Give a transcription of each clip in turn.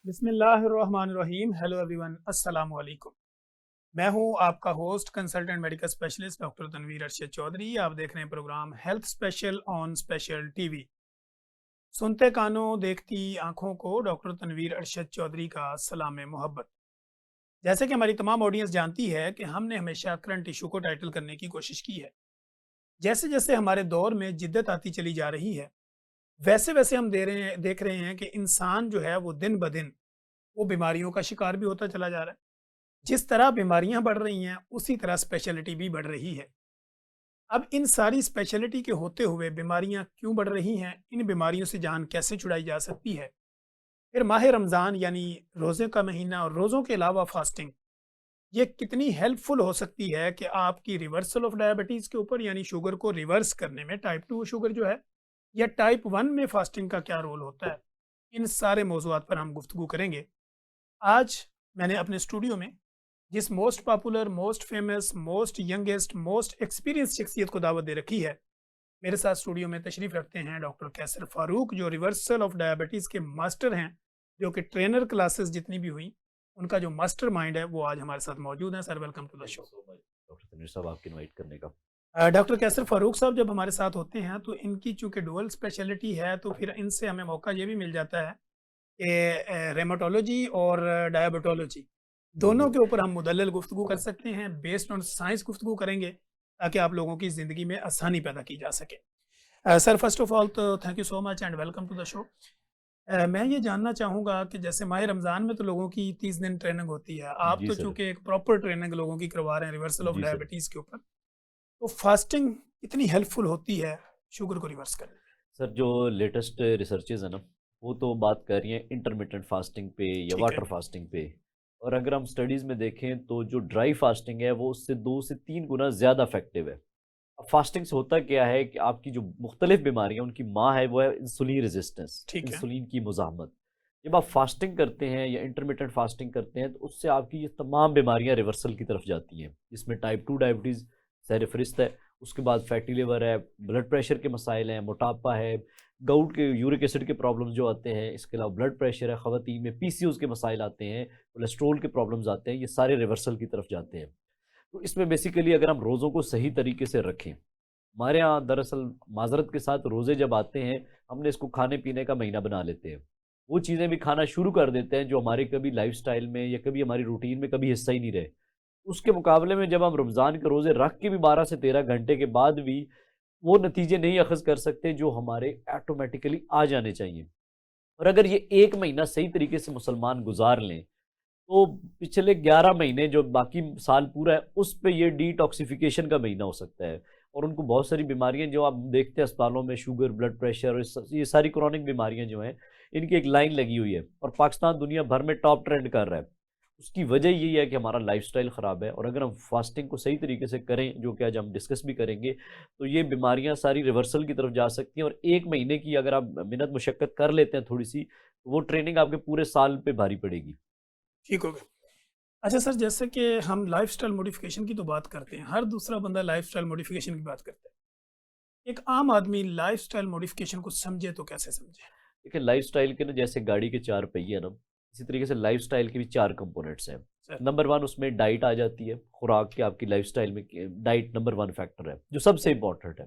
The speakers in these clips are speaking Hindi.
बिस्मिल्लाहिर्रहमानिर्रहीम। हेलो एवरीवन, अस्सलाम वालेकुम। मैं हूं आपका host consultant medical specialist doctor Tanveer Arshad Chaudhry. आप देख रहे हैं program health special on special TV. सुनते कानों देखती आंखों को डॉक्टर तनवीर अरशद चौधरी का सलाम मोहब्बत। जैसे कि हमारी तमाम ऑडियंस जानती है कि हमने हमेशा करंट इशू को टाइटल करने की कोशिश की है। जैसे जैसे हमारे दौर में जिद्दत आती चली जा रही है, वैसे वैसे हम देख रहे हैं कि इंसान जो है वो दिन ब दिन वो बीमारियों का शिकार भी होता चला जा रहा है। जिस तरह बीमारियां बढ़ रही हैं, उसी तरह स्पेशलिटी भी बढ़ रही है। अब इन सारी स्पेशलिटी के होते हुए बीमारियां क्यों बढ़ रही हैं, इन बीमारियों से जान कैसे छुड़ाई जा सकती है, फिर माह रमज़ान यानी रोज़े का महीना और रोज़ों के अलावा फास्टिंग ये कितनी हेल्पफुल हो सकती है कि आपकी रिवर्सल ऑफ डायबिटीज़ के ऊपर यानी शुगर को रिवर्स करने में, टाइप 2 शुगर जो है, या टाइप 1 में फास्टिंग का क्या रोल होता है। इन सारे मौज़ूआत पर हम गुफ्तगू करेंगे। आज मैंने अपने स्टूडियो में जिस most popular, most famous, most youngest, most experience शख्सियत को दावत दे रखी है। मेरे साथ स्टूडियो में तशरीफ रखते हैं डॉक्टर कैसर फारूक, जो रिवर्सल ऑफ डायबिटीज़ के मास्टर हैं, जो कि ट्रेनर क्लासेस जितनी भी हुई उनका जो मास्टर माइंड है वो आज हमारे साथ मौजूद है। Sir, welcome to the show. Doctor Tanveer साहब, आपके इनवाइट करने का। डॉक्टर कैसर फारूक साहब जब हमारे साथ होते हैं तो इनकी चूंकि डुअल स्पेशलिटी है, तो फिर इनसे हमें मौका ये भी मिल जाता है कि रेमाटोलॉजी और डायबिटोलॉजी दोनों के ऊपर हम मुदल्लल गुफ्तगू कर सकते हैं, बेस्ड ऑन साइंस गुफ्तगू करेंगे, ताकि आप लोगों की ज़िंदगी में आसानी पैदा की जा सके। सर, फर्स्ट ऑफ ऑल तो thank you so much and welcome to the show. मैं ये जानना चाहूँगा कि जैसे माह रमज़ान में तो लोगों की 30 दिन ट्रेनिंग होती है, आप जी तो सर। चूँकि एक प्रॉपर ट्रेनिंग लोगों की करवा रहे हैं रिवर्सल ऑफ जी सर। डायबिटीज़ के ऊपर, तो फास्टिंग कितनी हेल्पफुल होती है शुगर को रिवर्स करने में? सर, जो लेटेस्ट रिसर्चेज है ना, वो तो बात कर रही हैं इंटरमिटेंट फास्टिंग पे या ठीक है। वाटर फास्टिंग पे। और अगर हम स्टडीज़ में देखें तो जो ड्राई फास्टिंग है वो उससे 2 से 3 गुना ज़्यादा इफेक्टिव है। अब फास्टिंग से होता क्या है कि आपकी जो मुख्तलिफ बीमारियाँ उनकी माँ है वो है इंसुलिन रेजिस्टेंस, ठीक है। इंसुलिन की मुज़ाहमत। जब आप फास्टिंग करते हैं या इंटरमिटेंट फास्टिंग करते हैं तो उससे आपकी ये तमाम बीमारियाँ रिवर्सल की तरफ जाती हैं, जिसमें टाइप 2 डायबिटीज़ सर फहरिस्त है। उसके बाद फैटी लिवर है, ब्लड प्रेशर के मसाइल हैं, मोटापा है, गाउट के यूरिक एसिड के प्रॉब्लम्स जो आते हैं, इसके अलावा ब्लड प्रेशर है, ख़वातीन में पीसीओएस के मसाइल आते हैं, कोलेस्ट्रॉल के प्रॉब्लम्स आते हैं, ये सारे रिवर्सल की तरफ जाते हैं। तो इसमें बेसिकली अगर हम रोज़ों को सही तरीके से रखें, हमारे यहाँ दरअसल माज़रत के साथ रोज़े जब आते हैं, हमने इसको खाने-पीने का महीना बना लेते हैं। वो चीज़ें भी खाना शुरू कर देते हैं जो हमारे कभी लाइफ़स्टाइल में या कभी हमारी रूटीन में कभी हिस्सा ही नहीं रहे। उसके मुकाबले में जब हम रमज़ान के रोज़े रख के भी 12 से 13 घंटे के बाद भी वो नतीजे नहीं अख़ज़ कर सकते जो हमारे ऑटोमैटिकली आ जाने चाहिए। और अगर ये 1 महीना सही तरीके से मुसलमान गुज़ार लें, तो पिछले 11 महीने जो बाकी साल पूरा है, उस पे ये डिटॉक्सिफ़िकेशन का महीना हो सकता है। और उनको बहुत सारी बीमारियाँ जो आप देखते हैं अस्पतालों में, शुगर, ब्लड प्रेशर और ये सारी क्रॉनिक बीमारियाँ जो हैं, इनकी एक लाइन लगी हुई है और पाकिस्तान दुनिया भर में टॉप ट्रेंड कर रहा है। उसकी वजह यही है कि हमारा लाइफ़स्टाइल ख़राब है और अगर हम फास्टिंग को सही तरीके से करें, जो कि आज हम डिस्कस भी करेंगे, तो ये बीमारियाँ सारी रिवर्सल की तरफ जा सकती हैं। और 1 महीने की अगर आप मेहनत मशक्कत कर लेते हैं थोड़ी-सी, तो वो ट्रेनिंग आपके पूरे साल पे भारी पड़ेगी। ठीक हो गया। अच्छा सर, जैसे कि हम लाइफ़स्टाइल मॉडिफ़िकेशन की तो बात करते हैं, हर दूसरा बंदा लाइफ़स्टाइल मॉडिफ़िकेशन की बात करता है। एक आम आदमी लाइफ़स्टाइल मॉडिफ़िकेशन को समझे तो कैसे समझे? देखिए, लाइफ़स्टाइल के ना जैसे गाड़ी के 4 पहिए हैं ना, इसी तरीके से लाइफ़स्टाइल के भी 4 कंपोनेंट्स हैं। सर। नंबर 1 उसमें डाइट आ जाती है, खुराक की आपकी लाइफ़स्टाइल में डाइट नंबर 1 फैक्टर है, जो सबसे इम्पोर्टेंट है।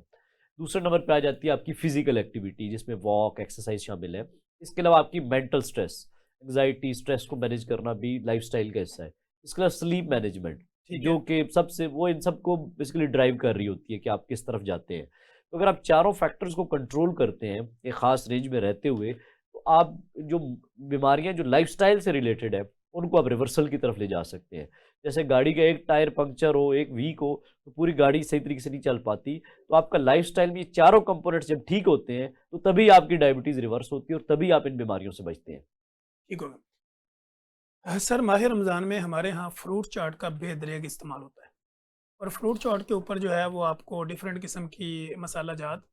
दूसरे नंबर पे आ जाती है आपकी फ़िज़िकल एक्टिविटी, जिसमें वॉक, एक्सरसाइज़ शामिल है। इसके अलावा आपकी मेंटल स्ट्रेस, एंग्ज़ायटी, स्ट्रेस को मैनेज करना भी लाइफ़स्टाइल का हिस्सा है। इसके अलावा स्लीप मैनेजमेंट, ठीक है। जो कि सबसे वो इन सबको बेसिकली ड्राइव कर रही होती है कि आप किस तरफ जाते हैं। तो अगर आप चारों फैक्टर्स को कंट्रोल करते हैं, एक ख़ास रेंज में रहते हुए, तो आप जो बीमारियाँ जो लाइफ़स्टाइल से रिलेटेड है, उनको आप रिवर्सल की तरफ ले जा सकते हैं। जैसे गाड़ी का एक टायर पंक्चर हो, एक वीक हो, तो पूरी गाड़ी सही तरीके से नहीं चल पाती। तो आपका लाइफ़स्टाइल में ये चारों कंपोनेंट्स जब ठीक होते हैं, तो तभी आपकी डायबिटीज़ रिवर्स होती है और तभी आप इन बीमारियों से बचते हैं। ठीक हो गया। सर, माह रमज़ान में हमारे यहाँ फ्रूट चाट का बेदरेग इस्तेमाल होता है, और फ्रूट चाट के ऊपर जो है वो आपको डिफरेंट किस्म की मसाला जात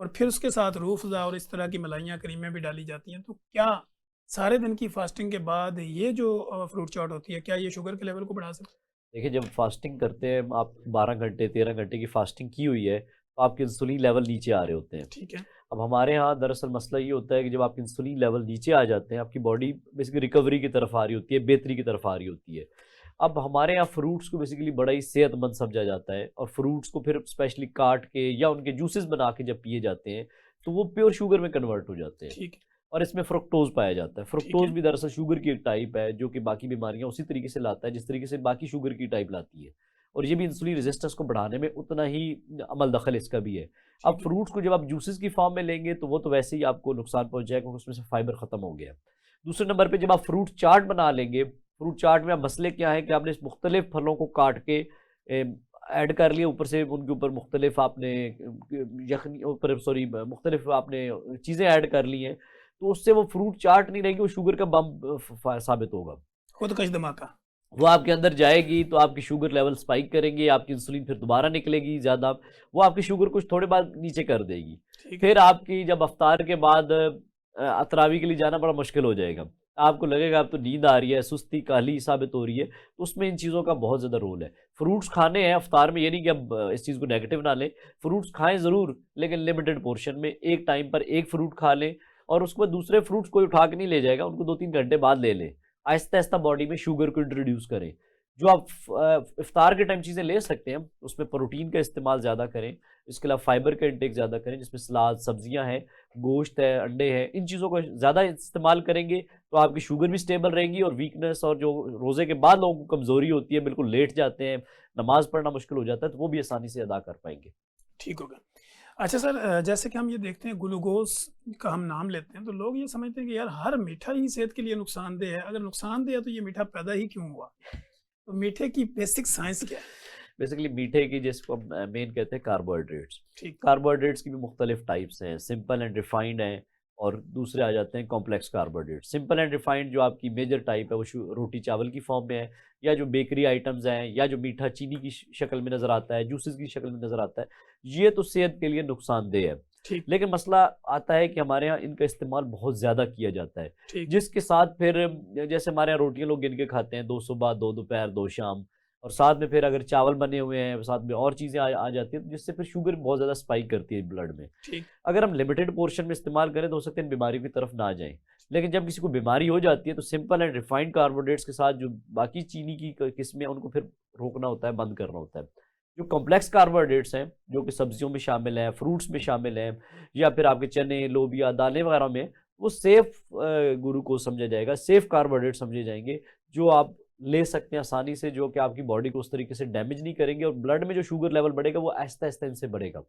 और फिर उसके साथ रूह अफ़ज़ा और इस तरह की मलाइयाँ, क्रीमें भी डाली जाती हैं। तो क्या सारे दिन की फास्टिंग के बाद ये जो फ्रूट चाट होती है, क्या ये शुगर के लेवल को बढ़ा सकती देखिए, जब फास्टिंग करते हैं आप, 12 घंटे 13 घंटे की फास्टिंग की हुई है, तो आपके इंसुलिन लेवल नीचे आ रहे होते हैं। है? ठीक है। अब हमारे यहाँ दरअसल मसला ये होता है कि जब आपके इंसुलिन लेवल नीचे आ जाते हैं, आपकी बॉडी बेसिकली रिकवरी की तरफ आ रही होती है, बेहतरी की तरफ आ रही होती है। अब हमारे यहाँ फ्रूट्स को बेसिकली बड़ा ही सेहतमंद समझा जाता है, और फ्रूट्स को फिर स्पेशली काट के या उनके जूसेस बना के जब पिए जाते हैं, तो वो प्योर शुगर में कन्वर्ट हो जाते हैं, ठीक है। और इसमें फ्रुक्टोज पाया जाता है। ठीक फ्रुक्टोज है। भी दरअसल शुगर की एक टाइप है, जो कि बाकी बीमारियां उसी तरीके से लाता है जिस तरीके से बाकी शुगर की टाइप लाती है, और ये भी इंसुलिन रेजिस्टेंस को बढ़ाने में उतना ही अमल दखल इसका भी है। अब ठीक है। फ्रूट्स को जब आप जूसेस की फॉर्म में लेंगे तो वो तो वैसे ही आपको नुकसान पहुंचाएगा, क्योंकि उसमें से फाइबर खत्म हो गया है। दूसरे नंबर पे जब आप फ्रूट चाट बना लेंगे, फ्रूट चाट में आप मसले क्या है कि आपने इस मुख्तलिफ फलों को काट के ऐड कर लिया, ऊपर से उनके ऊपर मुख्तलिफ आपने यखनी ऊपर सॉरी मुख्तलिफ आपने चीज़ें ऐड कर ली हैं, तो उससे वो फ्रूट चाट नहीं रहेगी, वो शुगर का बम साबित होगा। खुदकश धमाका। वो आपके अंदर जाएगी तो आपकी शुगर लेवल स्पाइक करेंगे, आपकी इंसुलिन फिर दोबारा निकलेगी ज़्यादा, वो आपकी शुगर कुछ थोड़े बाद नीचे कर देगी। ठीक है। फिर आपकी जब अफ्तार के बाद तरावी के लिए जाना बड़ा मुश्किल हो जाएगा। आपको लगेगा अब तो नींद आ रही है, सुस्ती काहली साबित हो रही है, तो उसमें इन चीज़ों का बहुत ज़्यादा रोल है। फ्रूट्स खाने हैं अफ्तार में, ये नहीं कि अब इस चीज़ को नेगेटिव ना लें, फ्रूट्स खाएँ ज़रूर, लेकिन लिमिटेड पोर्शन में। एक टाइम पर एक फ्रूट खा लें, और उसके बाद दूसरे फ्रूट्स कोई उठा के नहीं ले जाएगा, उनको 2-3 घंटे बाद ले लें। आहिस्ता-आहिस्ता बॉडी में शुगर को इंट्रोड्यूस करें। जो आप इफ्तार के टाइम चीज़ें ले सकते हैं, उसमें प्रोटीन का इस्तेमाल ज़्यादा करें। इसके अलावा फाइबर का इंटेक ज़्यादा करें, जिसमें सलाद, सब्जियाँ हैं, गोश्त है, अंडे हैं। इन चीज़ों को ज़्यादा इस्तेमाल करेंगे तो आपकी शुगर भी स्टेबल रहेगी, और वीकनेस और जो रोज़े के बाद लोगों को कमज़ोरी होती है, बिल्कुल लेट जाते हैं, नमाज़ पढ़ना मुश्किल हो जाता है, तो वो भी आसानी से अदा कर पाएँगे। ठीक होगा। अच्छा सर, जैसे कि हम ये देखते हैं ग्लूकोज का हम नाम लेते हैं, तो लोग ये समझते हैं कि यार हर मीठा ही सेहत के लिए नुकसानदेह है। अगर नुकसानदेह है तो ये मीठा पैदा ही क्यों हुआ? तो मीठे की बेसिक साइंस क्या है? बेसिकली मीठे की जिसको हम मेन कहते हैं कार्बोहाइड्रेट्स। ठीक। कार्बोहाइड्रेट्स की भी मुख्तलिफ टाइप्स हैं, सिंपल एंड रिफाइंड हैं, और दूसरे आ जाते हैं complex carbohydrate. Simple and refined जो आपकी मेजर टाइप है, वो रोटी चावल की फॉर्म में है, या जो बेकरी आइटम्स हैं, या जो मीठा चीनी की शक्ल में नज़र आता है, जूसेस की शक्ल में नज़र आता है, ये तो सेहत के लिए नुकसानदेह है। ठीक। लेकिन मसला आता है कि हमारे यहाँ इनका इस्तेमाल बहुत ज़्यादा किया जाता है, ठीक। जिसके साथ फिर जैसे हमारे यहाँ रोटियाँ लोग गिन के खाते हैं, 2 सुबह, 2 दोपहर, 2 शाम, और साथ में फिर अगर चावल बने हुए हैं, साथ में और चीज़ें आ जाती हैं, तो जिससे फिर शुगर बहुत ज़्यादा स्पाइक करती है ब्लड में। ठीक। अगर हम लिमिटेड पोर्शन में इस्तेमाल करें तो हो सकता है इन बीमारियों की तरफ ना जाएँ। लेकिन जब किसी को बीमारी हो जाती है, तो सिंपल एंड रिफाइंड कार्बोहाइड्रेट्स के साथ जो बाकी चीनी की किस्में हैं, उनको फिर रोकना होता है, बंद करना होता है। जो कॉम्प्लेक्स कार्बोहाइड्रेट्स हैं, जो कि सब्जियों में शामिल हैं, फ्रूट्स में शामिल हैं, या फिर आपके चने, लोबिया, दालें वगैरह में, वो सेफ ग्लूकोज समझा जाएगा, सेफ कार्बोहाइड्रेट समझे जाएंगे, जो आप ले सकते हैं आसानी से, जो कि आपकी बॉडी को उस तरीके से डैमेज नहीं करेंगे, और ब्लड में जो शुगर लेवल बढ़ेगा वो आहिस्ता-आहिस्ता इनसे बढ़ेगा।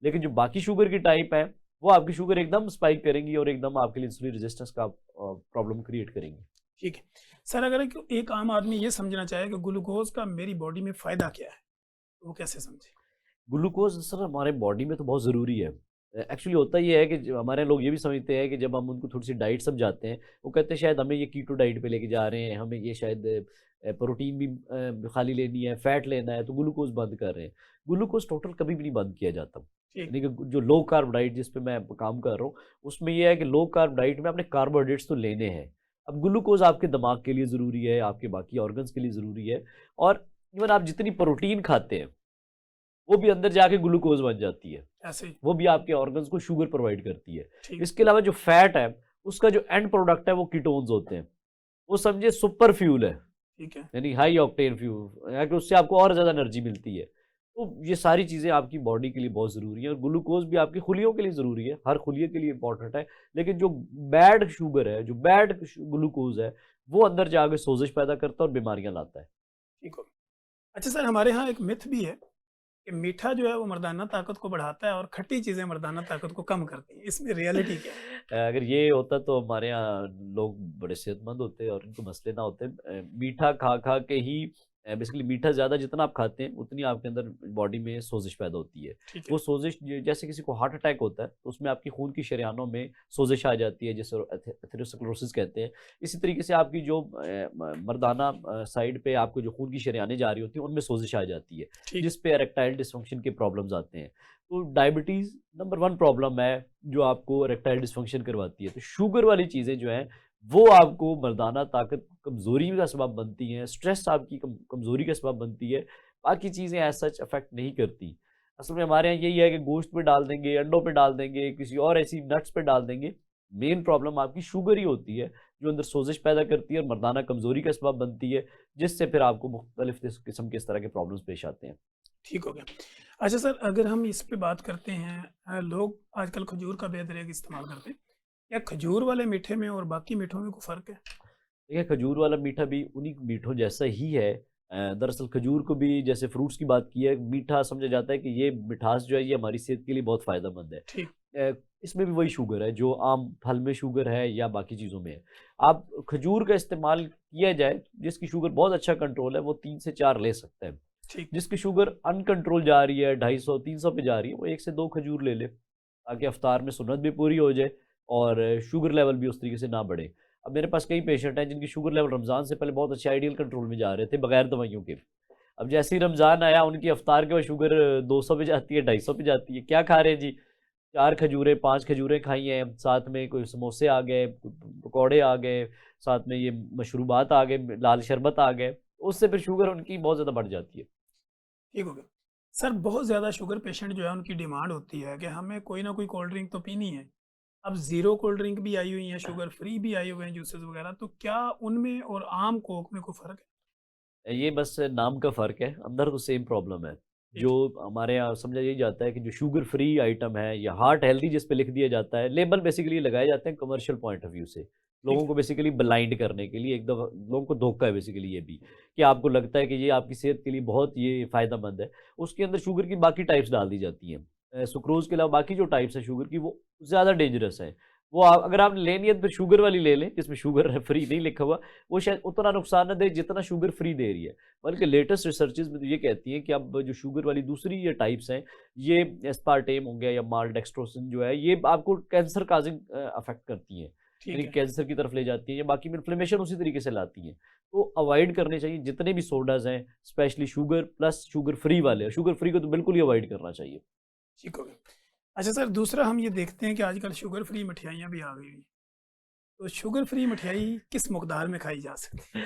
लेकिन जो बाकी शुगर की टाइप है, वो आपकी शुगर एकदम स्पाइक करेंगी, और एकदम आपके लिए इंसुलिन रेजिस्टेंस का प्रॉब्लम क्रिएट करेंगी। ठीक है। सर, अगर एक आम आदमी ये समझना चाहे कि ग्लूकोज का मेरी बॉडी में फ़ायदा क्या है, तो वो कैसे समझे? ग्लूकोज सर हमारे बॉडी में तो बहुत ज़रूरी है। एक्चुअली होता ये है कि जो हमारे लोग ये भी समझते हैं कि जब हम उनको थोड़ी-सी डाइट समझाते हैं, वो कहते हैं शायद हमें ये कीटो डाइट पे लेके जा रहे हैं, हमें ये शायद प्रोटीन भी खाली लेनी है, फैट लेना है, तो ग्लूकोज बंद कर रहे हैं। ग्लूकोज टोटल कभी भी नहीं बंद किया जाता। ठीक। यानी कि जो लो कार्ब डाइट जिस पे मैं काम कर रहा हूँ, उसमें ये है कि लो कार्ब डाइट में आपने कार्बोहाइड्रेट्स तो लेने हैं। अब ग्लूकोज आपके दिमाग के लिए ज़रूरी है, आपके बाकी ऑर्गन्स के लिए ज़रूरी है, और इवन आप जितनी प्रोटीन खाते हैं, वो भी अंदर जाके ग्लूकोज बन जाती है। ऐसे ही। वो भी आपके ऑर्गन्स को शुगर प्रोवाइड करती है। ठीक। इसके अलावा जो फैट है, उसका जो एंड प्रोडक्ट है वो कीटोन्स होते हैं। वो समझिए सुपर फ्यूल है, ठीक है। यानी हाई ऑक्टेन फ्यूल, यानी कि उससे आपको और ज़्यादा एनर्जी मिलती है। तो ये सारी चीज़ें आपकी बॉडी के लिए बहुत ज़रूरी है, और ग्लूकोज भी आपकी खुलियों के लिए ज़रूरी है, हर खुलिये के लिए इंपॉर्टेंट है। लेकिन जो बैड शुगर है, जो बैड ग्लूकोज है, वो अंदर जाके सोजिश पैदा करता है और बीमारियाँ लाता है। ठीक हो। अच्छा सर, हमारे यहाँ एक मिथ भी है कि मीठा जो है वो मर्दाना ताकत को बढ़ाता है और खट्टी चीज़ें मर्दाना ताकत को कम करती हैं। इसमें रियलिटी क्या है? अगर ये होता तो हमारे यहाँ लोग बड़े सेहतमंद होते और इनको मसले ना होते। मीठा खा के ही बेसिकली मीठा ज़्यादा जितना आप खाते हैं उतनी आपके अंदर बॉडी में सोजिश पैदा होती है। ठीक है। वो सोजिश जैसे किसी को हार्ट अटैक होता है तो उसमें आपकी खून की शरेयानों में सोजिश आ जाती है, जिसे एथेरोस्क्लेरोसिस कहते हैं। इसी तरीके से आपकी जो मर्दाना साइड पे आपको जो खून की शरेयानें जा रही होती हैं उनमें सोजिश आ जाती है, ठीक। जिस पे इरेक्टाइल डिसफंक्शन के प्रॉब्लम्स आते हैं। तो डायबिटीज़ नंबर 1 प्रॉब्लम है जो आपको इरेक्टाइल डिसफंक्शन करवाती है। तो शुगर वाली चीज़ें जो हैं वो आपको मर्दाना ताकत कमज़ोरी का सबब बनती हैं, स्ट्रेस आपकी कमज़ोरी का सबब बनती है। बाकी चीज़ें एज़ सच अफ़ेक्ट नहीं करती। असल में हमारे यहाँ यही है कि गोश्त पे डाल देंगे, अंडों पे डाल देंगे, किसी और ऐसी नट्स पे डाल देंगे। मेन प्रॉब्लम आपकी शुगर ही होती है, जो अंदर सोजिश पैदा करती है और मर्दाना कमज़ोरी का सबब बनती है, जिससे फिर आपको मुख्तलिफ किस्म के इस तरह के प्रॉब्लम्स पेश आते हैं। ठीक हो गया। अच्छा सर, अगर हम इस पे बात करते हैं, लोग आजकल खजूर का बेदरेग इस्तेमाल करते हैं। क्या खजूर वाले मीठे में और बाकी मीठों में कोई फ़र्क है? देखिए, खजूर वाला मीठा भी उन्हीं मीठों जैसा ही है। दरअसल खजूर को भी जैसे फ्रूट्स की बात की है, मीठा समझा जाता है कि ये मिठास जो है ये हमारी सेहत के लिए बहुत फ़ायदेमंद है। ठीक। इसमें भी वही शुगर है जो आम फल में शुगर है या बाकी चीज़ों में है। आप खजूर का इस्तेमाल किया जाए, जिसकी शुगर बहुत अच्छा कंट्रोल है, वो 3 से 4 ले सकता है। ठीक। जिसकी शुगर अनकंट्रोल जा रही है, 250-300 पे जा रही है, वो 1 से 2 खजूर ले ले, ताकि इफ्तार में सुन्नत भी पूरी हो जाए और शुगर लेवल भी उस तरीके से ना बढ़े। अब मेरे पास कई पेशेंट हैं जिनकी शुगर लेवल रमज़ान से पहले बहुत अच्छे आइडियल कंट्रोल में जा रहे थे बगैर दवाइयों के। अब जैसे ही रमज़ान आया, उनकी इफ्तार के बाद शुगर 200 पे जाती है, 250 पे जाती है। क्या खा रहे हैं जी? 4 खजूरें, 5 खजूरें खाई हैं, साथ में कोई समोसे आ गए, पकौड़े आ गए, साथ में ये मशरूबात आ गए, लाल शरबत आ गए, उससे फिर शुगर उनकी बहुत ज़्यादा बढ़ जाती है। ठीक हो गया। सर, बहुत ज़्यादा शुगर पेशेंट जो है उनकी डिमांड होती है कि हमें कोई ना कोई कोल्ड ड्रिंक तो पीनी है। अब ज़ीरो कोल्ड ड्रिंक भी आई हुई हैं, शुगर फ्री भी आए हुए हैं जूसेस वगैरह, तो क्या उनमें और आम कोक में कोई फ़र्क है? ये बस नाम का फ़र्क है, अंदर तो सेम प्रॉब्लम है। जो ठीक। हमारे यहाँ समझा यही जाता है कि जो शुगर फ्री आइटम है या हार्ट हेल्दी जिस पे लिख दिया जाता है, लेबल बेसिकली लगाए जाते हैं कमर्शियल पॉइंट ऑफ व्यू से। ठीक लोगों है। को बेसिकली ब्लाइंड करने के लिए, एक दफ़ा लोगों को धोखा है बेसिकली ये भी, कि आपको लगता है कि ये आपकी सेहत के लिए बहुत ये फ़ायदेमंद है। उसके अंदर शुगर की बाकी टाइप्स डाल दी जाती हैं। सुक्रोज़ के अलावा बाकी जो टाइप्स हैं शुगर की, वो ज़्यादा डेंजरस हैं। वो अगर आपने लेनी है तो फिर शुगर वाली ले लें, जिसमें शुगर फ्री नहीं लिखा हुआ, वो शायद उतना नुकसान ना दे जितना शुगर फ्री दे रही है। बल्कि लेटेस्ट रिसर्चेज़ में तो ये कहती हैं कि अब जो शुगर वाली दूसरी ये टाइप्स हैं, ये एस्पार्टेम हो गया या माल्टोडेक्स्ट्रोसिन जो है, ये आपको कैंसर काज़िंग अफ़ेक्ट करती हैं। ठीक यानी है। कैंसर की तरफ ले जाती हैं या बाकी में इन्फ्लेमेशन उसी तरीके से लाती हैं। तो अवॉइड करने चाहिए जितने भी सोडाज़ हैं, specially sugar plus sugar free वाले, शुगर फ्री को तो बिल्कुल ही अवॉइड करना चाहिए। ठीक हो गया। अच्छा सर, दूसरा हम ये देखते हैं कि आजकल शुगर फ्री मिठाइयाँ भी आ गई हैं। तो शुगर फ्री मिठाई किस मकदार में खाई जा सकती है?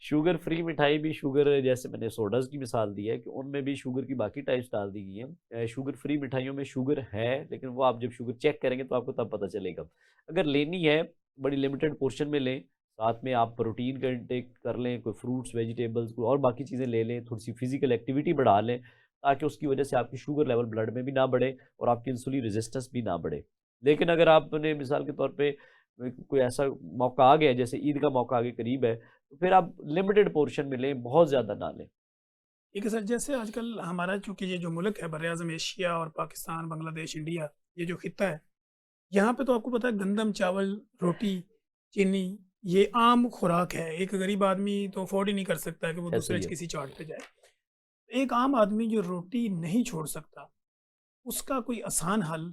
शुगर फ्री मिठाई भी शुगर जैसे मैंने सोडाज़ की मिसाल दी है कि उनमें भी शुगर की बाकी टाइप्स डाल दी गई हैं। शुगर फ्री मिठाइयों में शुगर है, लेकिन वो आप जब शुगर चेक करेंगे तो आपको तब पता चलेगा। अगर लेनी है, बड़ी लिमिटेड पोर्शन में लें, साथ में आप प्रोटीन का इंटेक कर लें, कोई फ्रूट्स, वेजिटेबल्स कोई और बाकी चीज़ें ले लें, थोड़ी-सी फिज़िकल एक्टिविटी बढ़ा लें, ताकि उसकी वजह से आपकी शुगर लेवल ब्लड में भी ना बढ़े और आपकी इंसुलिन रेजिस्टेंस भी ना बढ़े। लेकिन अगर आपने मिसाल के तौर पे कोई ऐसा मौका आ गया है, जैसे ईद का मौका आगे करीब है, तो फिर आप लिमिटेड पोर्शन में लें, बहुत ज़्यादा ना लें। ठीक है सर, जैसे आजकल हमारा चूँकि ये जो मुल्क है बर-ए-आज़म एशिया और पाकिस्तान, बांग्लादेश, इंडिया, ये जो खित्ता है, यहाँ पे तो आपको पता है गंदम, चावल, रोटी, चीनी ये आम खुराक है। एक गरीब आदमी तो अफ़ोर्ड ही नहीं कर सकता कि वो ऐसा दूसरे ही है। किसी चाट पे जाए। एक आम आदमी जो रोटी नहीं छोड़ सकता, उसका कोई आसान हल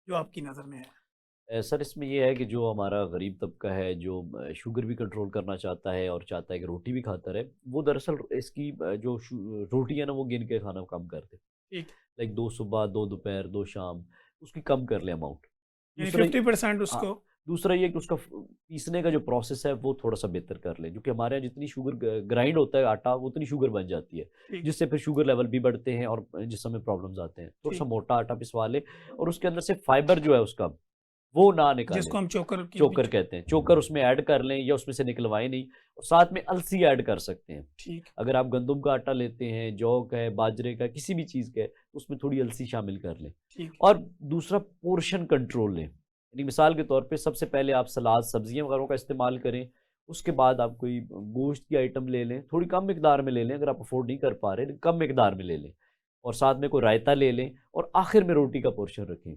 जो आपकी नज़र में है? सर इसमें ये है कि जो हमारा गरीब तबका है, जो शुगर भी कंट्रोल करना चाहता है और चाहता है कि रोटी भी खाता रहे, वो दरअसल इसकी जो रोटी है ना, वो गिन के खाना कम कर दे। ठीक। लाइक 2 सुबह, 2 दोपहर, 2 शाम, उसकी कम कर लें अमाउंट। यानी दूसरा 50% हाँ, उसको। दूसरा ये कि उसका पीसने का जो प्रोसेस है वो थोड़ा-सा बेहतर कर लें, क्योंकि हमारे यहाँ जितनी शुगर ग्राइंड होता है आटा, वो उतनी शुगर बन जाती है, ठीक। जिससे फिर शुगर लेवल भी बढ़ते हैं और जिसमें प्रॉब्लम्स आते हैं। थोड़ा-सा ठीक। मोटा आटा पिसवा लें और उसके अंदर से फाइबर जो है उसका, वो ना निकालें। जिसको हम चोकर की भी चोकर कहते हैं, चोकर उसमें ऐड कर लें या उसमें से निकलवाएँ नहीं, और साथ में अलसी ऐड कर सकते हैं। ठीक। अगर आप गंदम का आटा लेते हैं, जौ का है, बाजरे का, किसी भी चीज़ का है, उसमें थोड़ी अलसी शामिल कर लें। ठीक। और दूसरा पोर्शन कंट्रोल लें। यानी मिसाल के तौर पे सबसे पहले आप सलाद, सब्जियाँ वगैरह का इस्तेमाल करें, उसके बाद आप कोई गोश्त की आइटम ले लें, थोड़ी कम मिकदार में ले लें, अगर आप अफ़ोर्ड नहीं कर पा रहे, लेकिन कम मिकदार में ले लें, और साथ में कोई रायता ले लें और आखिर में रोटी का पोर्शन रखें।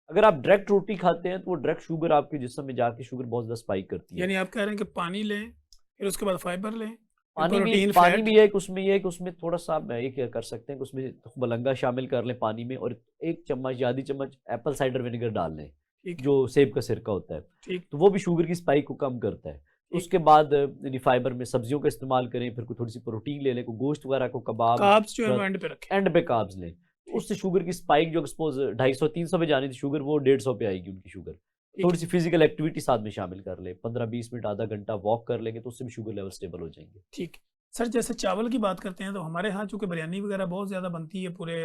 अगर आप डायरेक्ट रोटी खाते हैं, तो वो डायरेक्ट शुगर आपके जिस्म में जाके शुगर बहुत ज़्यादा स्पाइक करती है। यानी आप कह रहे हैं कि पानी लें, फिर उसके बाद फाइबर लें, फिर प्रोटीन, पानी फैट। भी है कि उसमें ये है कि उसमें थोड़ा-सा आप ये क्या कर सकते हैं कि उसमें मलंगा शामिल कर लें पानी में, और 1 चम्मच या आधी चम्मच एप्पल साइडर विनेगर डाल लें, ठीक है। जो सेब का सिरका होता है। ठीक। तो वो भी शुगर की स्पाइक को कम करता है। ठीक। उसके बाद यानी फाइबर में सब्जियों का इस्तेमाल करें, फिर कोई थोड़ी-सी प्रोटीन ले लें, कोई गोश्त वगैरह को, कबाब, कार्ब्स जो है वो र एंड पे रखें। एंड पे कार्ब्स लें। ठीक। उससे शुगर की स्पाइक जो सपोज़ 250-300 पे जानी थी शुगर, वो 150 पे आएगी उनकी शुगर। ठीक है। थोड़ी-सी फिज़िकल एक्टिविटी साथ में शामिल कर लें, 15-20 मिनट, आधा घंटा वॉक कर लेंगे, तो उससे भी शुगर लेवल स्टेबल हो जाएँगे। ठीक। सर जैसे चावल की बात करते हैं तो हमारे यहाँ चूँकि बिरयानी वगैरह बहुत ज़्यादा बनती है पूरे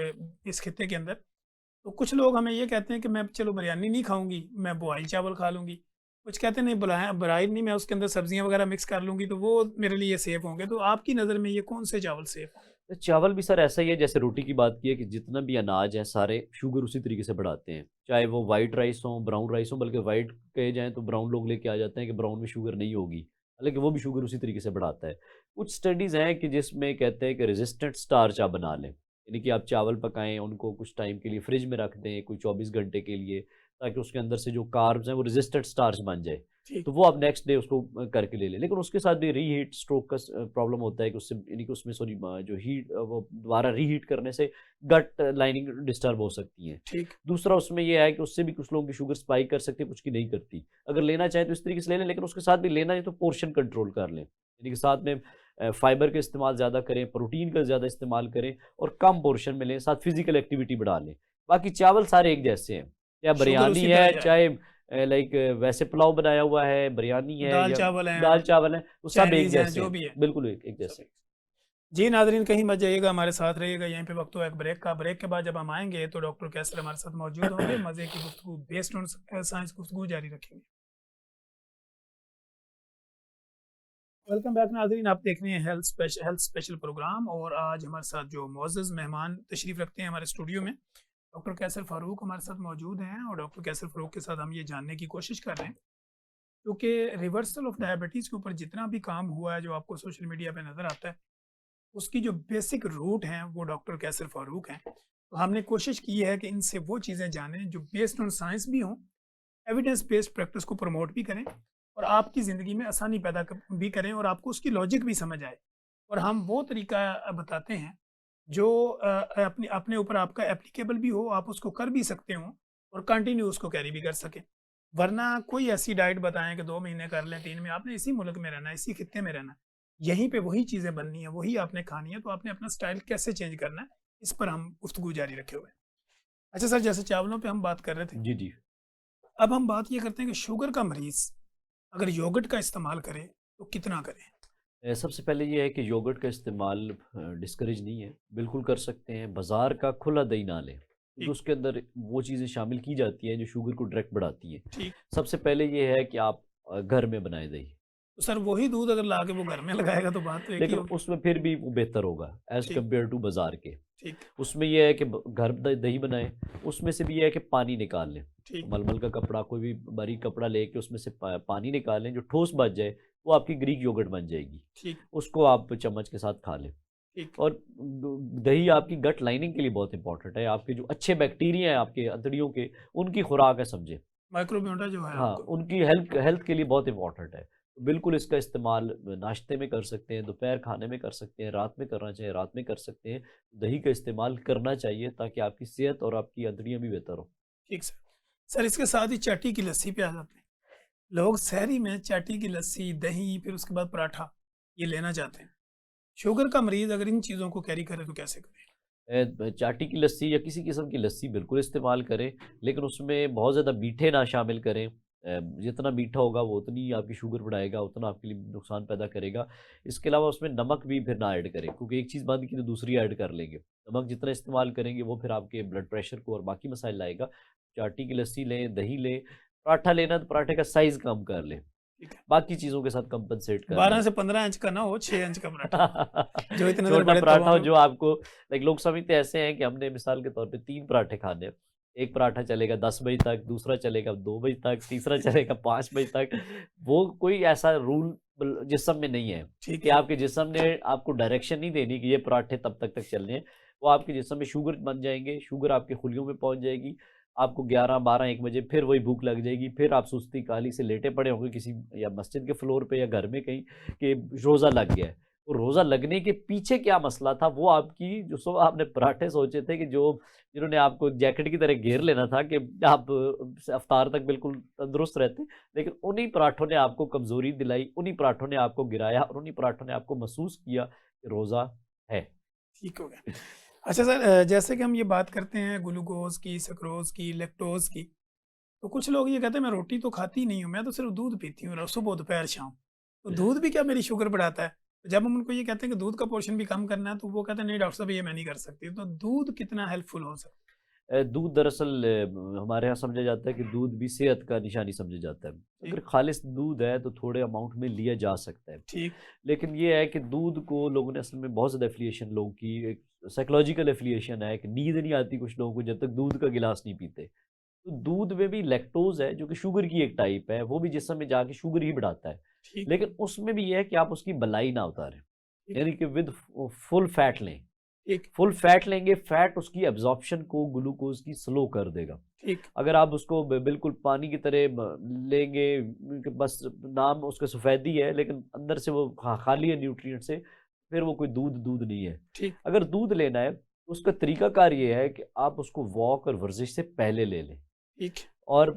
इस खित्ते के अंदर, तो कुछ लोग हमें ये कहते हैं कि मैं चलो बिरयानी नहीं खाऊँगी, मैं बॉयल चावल खा लूँगी। कुछ कहते हैं नहीं बॉयल नहीं, मैं उसके अंदर सब्जियाँ वगैरह मिक्स कर लूँगी तो वो मेरे लिए सेफ़ होंगे। तो आपकी नज़र में ये कौन से चावल सेफ़ होंगे? तो चावल भी सर ऐसा ही है जैसे रोटी की बात की है कि जितना भी अनाज है सारे शुगर उसी तरीके से बढ़ाते हैं। चाहे वो व्हाइट राइस हो, ब्राउन राइस हो, बल्कि व्हाइट कहे जाएँ तो ब्राउन लोग लेके आ जाते हैं कि ब्राउन में शुगर नहीं होगी। हालाँकि वो भी शुगर उसी तरीके से बढ़ाता है। कुछ स्टडीज़ हैं कि जिसमें कहते हैं कि रेज़िस्टेंट स्टार्च आप बना लें। यानी कि आप चावल पकाएँ, उनको कुछ टाइम के लिए फ्रिज में रख दें, कोई 24 घंटे के लिए, ताकि उसके अंदर से जो कार्ब्स हैं वो रेज़िस्टेंट स्टार्च बन जाए। ठीक, तो वो आप नेक्स्ट डे उसको करके ले लें। लेकिन उसके साथ भी रीहीट स्ट्रोक का प्रॉब्लम होता है कि उससे यानी कि उसमें सॉरी जो वो दोबारा रीहीट करने से गट लाइनिंग डिस्टर्ब हो सकती है। ठीक, दूसरा उसमें ये है कि उससे भी कुछ लोगों की शुगर स्पाइक कर सकती है, कुछ की नहीं करती। अगर लेना चाहें तो इस तरीके से ले लें, लेकिन उसके साथ भी लेना है तो पोर्शन कंट्रोल कर लें। यानी कि साथ में फाइबर का इस्तेमाल ज़्यादा करें, प्रोटीन का ज़्यादा इस्तेमाल करें और कम पोर्शन में लें, साथ फिज़िकल एक्टिविटी बढ़ा लें। बाकी चावल सारे एक जैसे हैं, या शुगर बिरयानी उसी तरह है, जाएगा। चाहे लाइक वैसे पुलाव बनाया हुआ है, बिरयानी है या दाल-चावल हैं, दाल-चावल है, वो सब एक चाइनीज़ हैं, जैसे जो हैं। भी है, बिल्कुल एक एक सब जैसे। एक। जी नाज़रीन कहीं मत जाइएगा, हमारे साथ रहिएगा, यहीं पे वक्त हुआ एक ब्रेक का। ब्रेक के बाद जब हम आएँगे तो डॉक्टर कैसर हमारे साथ मौजूद होंगे, मज़े की गुफ्तगू बेस्ड ऑन साइंस गुफ्तगू जारी रखेंगे। वेलकम बैक नाज़रीन, आप देख रहे हैं हेल्थ स्पेशल प्रोग्राम और आज हमारे साथ जो मुअज़्ज़ज़ मेहमान तशरीफ़ रखते हैं हमारे स्टूडियो में, डॉक्टर कैसर फ़ारूक हमारे साथ मौजूद हैं और डॉक्टर कैसर फ़ारूक के साथ हम ये जानने की कोशिश कर रहे हैं, क्योंकि रिवर्सल ऑफ डायबिटीज़ के ऊपर जितना भी काम हुआ है, जो आपको सोशल मीडिया पे नज़र आता है, उसकी जो बेसिक रूट हैं, वो डॉक्टर कैसर फ़ारूक हैं। तो हमने कोशिश की है कि इनसे वो चीज़ें जानें जो बेस्ड ऑन साइंस भी हों, एविडेंस बेस्ड प्रैक्टिस को प्रमोट भी करें और आपकी ज़िंदगी में आसानी भी करें और आपको उसकी लॉजिक भी समझ आए। और हम वो तरीका बताते हैं जो अपने अपने ऊपर आपका एप्लीकेबल भी हो, आप उसको कर भी सकते हो और कंटिन्यू उसको कैरी भी कर सकें। वरना कोई ऐसी डाइट बताएं कि 2 महीने कर लें, 3 में आपने इसी मुल्क में रहना है, इसी खित्ते में रहना है, यहीं पे वही चीज़ें बननी है, वही आपने खानी है, तो आपने अपना स्टाइल कैसे चेंज करना है, इस पर हम गुफ्तगू जारी रखे हुए हैं। अच्छा सर, जैसे चावलों पे हम बात कर रहे थे, जी, जी। अब हम बात ये करते हैं कि शुगर का मरीज़ अगर योगर्ट का इस्तेमाल करे, तो कितना करें? सबसे पहले ये है कि योगर्ट का इस्तेमाल डिस्करेज नहीं है, बिल्कुल कर सकते हैं। बाज़ार का खुला दही ना लें, क्योंकि ठीक, उसके अंदर वो चीज़ें शामिल की जाती हैं जो शुगर को डायरेक्ट बढ़ाती हैं। ठीक। सबसे पहले ये है कि आप घर में बनाएँ दही। तो सर वही दूध अगर लाके वो घर में लगाएगा तो बात तो एक ही लेकिन होगी। उसमें फिर भी वो बेहतर होगा एज़ ठीक, कम्पेयर टू बाज़ार के। ठीक, उसमें ये है कि घर दही बनाएं, उसमें से भी ये है कि पानी निकाल लें। ठीक, मलमल का कपड़ा, कोई भी बारीक कपड़ा लेके उसमें से पानी निकाल लें, जो ठोस बच जाए वो आपकी ग्रीक योगर्ट बन जाएगी। ठीक, उसको आप चम्मच के साथ खा लें। ठीक। और दही आपकी गट लाइनिंग के लिए बहुत इंपॉर्टेंट है। आपके जो अच्छे बैक्टीरिया हैं आपके अंतड़ियों के, उनकी खुराक है समझे। माइक्रोबियोटा जो है हाँ, आपको। उनकी हेल्थ हेल्थ के लिए बहुत इम्पोर्टेंट है। तो बिल्कुल इसका इस्तेमाल नाश्ते में कर सकते हैं, दोपहर खाने में कर सकते हैं, रात में करना चाहें रात में कर सकते हैं। दही का इस्तेमाल करना चाहिए ताकि आपकी सेहत और आपकी अंतड़ियाँ भी बेहतर हों। ठीक सर। सर इसके साथ ही चाटी की लस्सी पे आ जाते हैं। लोग सहरी में चाटी की लस्सी, दही फिर उसके बाद पराठा ये लेना चाहते हैं। शुगर का मरीज़ अगर इन चीज़ों को कैरी करे तो कैसे करे? चाटी की लस्सी या किसी किस्म की लस्सी बिल्कुल इस्तेमाल करें, लेकिन उसमें बहुत ज़्यादा मीठे ना शामिल करें। जितना मीठा होगा वो उतनी आपकी शुगर बढ़ाएगा, उतना आपके लिए नुकसान पैदा करेगा। इसके अलावा उसमें नमक भी फिर ना ऐड करें, क्योंकि एक चीज़ बंद की तो दूसरी ऐड कर लेंगे। नमक जितना इस्तेमाल करेंगे वो फिर आपके ब्लड प्रेशर को और बाकी मसाइल लाएगा। चाटी की लस्सी लें, दही लें, पराठा लेना तो पराठे का साइज़ कम कर लें, ठीक है। बाकी चीज़ों के साथ कंपनसेट कर 12 लें। से 15 इंच का ना हो, 6 इंच का पराठा। जो इतने देर छोटा बड़े पराठा तवा हो में। जो आपको लाइक लोग समझते ऐसे हैं कि हमने मिसाल के तौर पे 3 पराठे खाने हैं। एक पराठा चलेगा 10 बजे तक, दूसरा चलेगा 2 बजे तक, तीसरा चलेगा 5 बजे तक। वो कोई ऐसा रूल जिस्म में नहीं है ठीक कि है, आपके जिस्म ने आपको डायरेक्शन नहीं देनी कि ये पराठे तब तक चलने हैं। वो आपके जिस्म में शुगर बन जाएँगे, शुगर आपके खुलियों में पहुँच जाएगी। आपको 11, 12, 1 बजे फिर वही भूख लग जाएगी। फिर आप सुस्ती काहली से लेटे पड़े होंगे किसी या मस्जिद के फ्लोर पे या घर में कहीं कि रोज़ा लग गया है। तो रोज़ा लगने के पीछे क्या मसला था, वो आपकी जो सो आपने पराठे सोचे थे कि जो जिन्होंने आपको जैकेट की तरह घेर लेना था कि आप इफ्तार तक बिल्कुल तंदुरुस्त रहते, लेकिन उन्हीं पराठों ने आपको कमज़ोरी दिलाई, उन्हीं पराठों ने आपको गिराया और उन्हीं पराठों ने आपको महसूस किया कि रोज़ा है। ठीक हो गया। अच्छा सर जैसे कि हम ये बात करते हैं ग्लूकोज़ की, सुक्रोज़ की, लैक्टोज़ की, तो कुछ लोग ये कहते हैं मैं रोटी तो खाती नहीं हूँ, मैं तो सिर्फ़ दूध पीती हूँ सुबह, दोपहर, शाम। तो दूध भी क्या मेरी शुगर बढ़ाता है? जब हम उनको ये कहते हैं कि दूध का पोर्शन भी कम करना है तो वो कहते हैं नहीं डॉक्टर साहब ये मैं नहीं कर सकती। तो दूध कितना हेल्पफुल हो सकता दूध दरअसल हमारे यहाँ समझा जाता है कि दूध भी सेहत का निशानी समझा जाता है। है? अगर ठीक खालिस दूध है तो थोड़े अमाउंट में लिया जा सकता है। ठीक लेकिन ये है कि दूध को लोगों ने असल में बहुत ज़्यादा एफ़िलिएशन लोगों की एक साइकोलॉजिकल एफ़िलिएशन है कि नींद नहीं आती कुछ लोगों को जब तक दूध का गिलास नहीं पीते। तो दूध में भी लैक्टोज़ है जो कि शुगर की एक टाइप है, वो भी जिस्म में जाके शुगर ही बढ़ाता है। ठीक लेकिन उसमें भी ये है कि आप उसकी बलाई ना उतारें, ठीक यानी कि विद फुल फैट लें। ठीक फुल फैट लेंगे, फैट उसकी एब्ज़ॉर्प्शन को ग्लूकोज़ की स्लो कर देगा। ठीक अगर आप उसको बिल्कुल पानी की तरह लेंगे कि बस नाम उसका सफ़ेदी है लेकिन अंदर से वो खाली है न्यूट्रिएंट से, फिर वो कोई दूध नहीं है। ठीक अगर दूध लेना है तो उसका तरीकाकार ये है कि आप उसको वॉक और वर्जिश से पहले ले लें ठीक और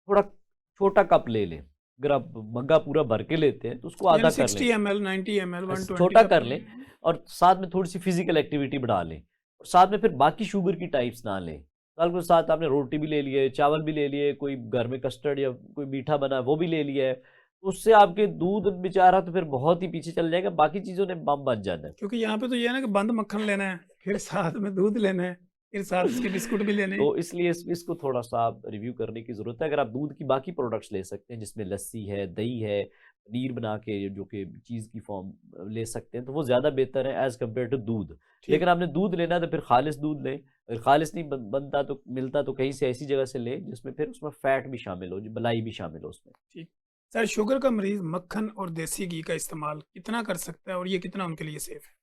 थोड़ा छोटा कप ले लें। अगर आप मग्गा पूरा भर के लेते हैं तो उसको यानी आधा कर लें, 60 ml 90 ml 120 छोटा का कर लें और साथ में थोड़ी सी फिजिकल एक्टिविटी बढ़ा लें और साथ में फिर बाकी शुगर की टाइप्स ना लें। कल के साथ आपने रोटी भी ले ली है, चावल भी ले लिए, कोई घर में कस्टर्ड या कोई मीठा बना है वो भी ले लिया है, तो उससे आपके दूध बेचारा तो फिर बहुत ही पीछे चल जाएगा, बाकी चीज़ों ने बम बन जाना क्योंकि यहाँ पे तो ये है ना कि बंद मक्खन लेना है फिर साथ में दूध लेना है फिर साथ इसके है। बिस्कुट भी लेने हैं। तो इसलिए इसको थोड़ा-सा आप रिव्यू करने की ज़रूरत है। अगर आप दूध की बाकी प्रोडक्ट्स ले सकते हैं जिसमें लस्सी है, दही है, पनीर बना के जो कि चीज़ की फॉर्म ले सकते हैं, तो वो ज़्यादा बेहतर है एज़ कम्पेयर टू दूध। ठीक लेकिन आपने दूध लेना है तो फिर खालिस दूध लें, अगर खालिस नहीं बनता तो मिलता तो कहीं से ऐसी जगह से लें जिसमें फिर उसमें फैट भी शामिल हो, जो मलाई भी शामिल हो उसमें। ठीक सर, शुगर का मरीज मक्खन और देसी घी का इस्तेमाल कितना कर सकता है और ये कितना उनके लिए सेफ है?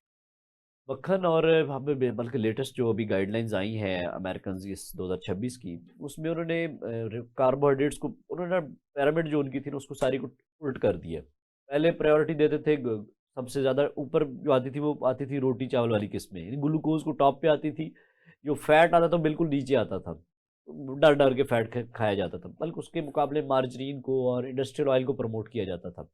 मक्खन और हमें बल्कि लेटेस्ट जो अभी गाइडलाइंस आई हैं अमेरिकन की इस 2026 की, उसमें उन्होंने कार्बोहाइड्रेट्स को उन्होंने पिरामिड जो उनकी थी ना उसको सारी को उल्ट कर दिया। पहले प्रायोरिटी देते थे सबसे ज़्यादा ऊपर जो आती थी वो आती थी रोटी चावल वाली किस्में, ग्लूकोज को टॉप पे आती थी, जो फैट आता था बिल्कुल नीचे आता था, डर डर के फैट खाया जाता था, बल्कि उसके मुकाबले मार्जरीन को और इंडस्ट्रियल ऑयल को प्रमोट किया जाता था।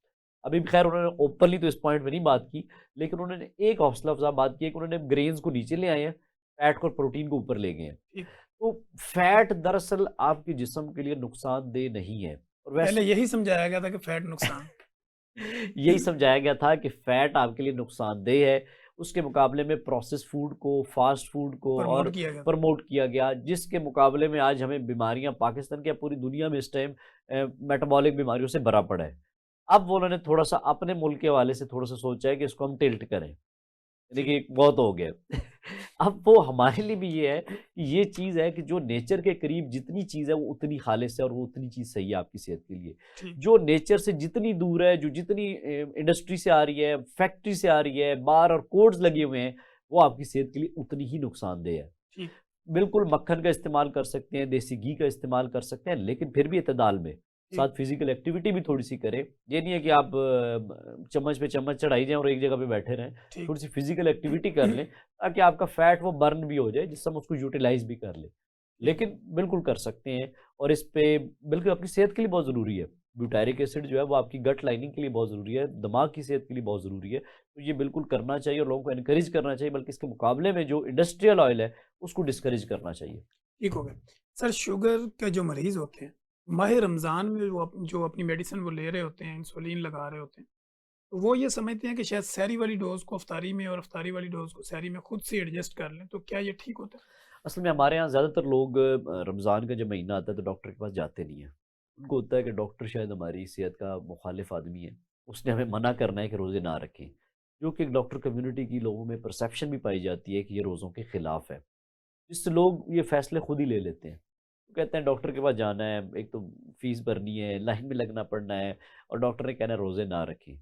अभी भी खैर उन्होंने ओपनली तो इस पॉइंट पे नहीं बात की, लेकिन उन्होंने एक हौसला अफ़ज़ा बात की है कि उन्होंने ग्रेन्स को नीचे ले आए हैं, फैट को और प्रोटीन को ऊपर ले गए हैं। ठीक तो फैट दरअसल आपके जिस्म के लिए नुकसानदेह नहीं है और पहले वैसे यही समझाया गया था कि फैट नुकसान यही समझाया गया था कि फैट आपके लिए नुकसानदेह है, उसके मुकाबले में प्रोसेस्ड फूड को, फास्ट फूड को और प्रमोट किया गया था। प्रमोट किया गया, जिसके मुकाबले में आज हमें बीमारियाँ पाकिस्तान क्या पूरी दुनिया में इस टाइम मेटाबॉलिक बीमारियों से भरा पड़ा है। अब वो उन्होंने थोड़ा-सा अपने मुल्क के हवाले से थोड़ा-सा सोचा है कि इसको हम टिल्ट करें। ठीक देखिए बहुत हो गया। अब वो हमारे लिए भी ये है कि ये चीज़ है कि जो नेचर के करीब जितनी चीज़ है वो उतनी खालिस है और वो उतनी चीज़ सही है आपकी सेहत के लिए। ठीक जो नेचर से जितनी दूर है, जो जितनी इंडस्ट्री से आ रही है, फैक्ट्री से आ रही है, बार और कोड्स लगे हुए हैं, वो आपकी सेहत के लिए उतनी ही नुकसानदेह है। ठीक बिल्कुल मक्खन का इस्तेमाल कर सकते हैं, देसी घी का इस्तेमाल कर सकते हैं, लेकिन फिर भी एतदाल में। साथ ठीक फिज़िकल एक्टिविटी भी थोड़ी-सी करें। ये नहीं है कि आप चम्मच पे चम्मच चढ़ाई जाएँ और एक जगह पे बैठे रहें। ठीक थोड़ी-सी फिज़िकल एक्टिविटी कर लें, ताकि आपका फैट वो बर्न भी हो जाए, जिससे हम उसको यूटिलाइज़ भी कर लें। ठीक लेकिन बिल्कुल कर सकते हैं और इस पे बिल्कुल अपनी सेहत के लिए बहुत ज़रूरी है। ब्यूटारिक एसिड जो है वो आपकी गट लाइनिंग के लिए बहुत ज़रूरी है, दिमाग की सेहत के लिए बहुत ज़रूरी है। तो ये बिल्कुल करना चाहिए और लोगों को एनकरेज करना चाहिए, बल्कि इसके मुकाबले में जो इंडस्ट्रियल ऑयल है, उसको डिस्करेज करना चाहिए। ठीक हो गया। सर, शुगर के जो मरीज होते हैं माह रमज़ान में जो अपनी मेडिसिन वो ले रहे होते हैं, इंसुलिन लगा रहे होते हैं, तो वो ये समझते हैं कि शायद सहरी वाली डोज को अफ्तारी में और अफ्तारी वाली डोज को सहरी में खुद से एडजस्ट कर लें, तो क्या ये ठीक होता है? असल में हमारे यहाँ ज़्यादातर लोग रमज़ान का जब महीना आता है तो डॉक्टर के पास जाते नहीं हैं। उनको होता है कि डॉक्टर शायद हमारी सेहत का मुखालिफ आदमी है, उसने हमें मना करना है कि रोज़े ना रखें। जो कि एक डॉक्टर कम्युनिटी की लोगों में परसेप्शन भी पाई जाती है कि ये रोज़ों के ख़िलाफ़ है। जिससे लोग ये फ़ैसले खुद ही ले लेते हैं। वो कहते हैं डॉक्टर के पास जाना है, एक तो फ़ीस भरनी है, लाइन में लगना पड़ना है और डॉक्टर ने कहना है रोज़े ना रखें।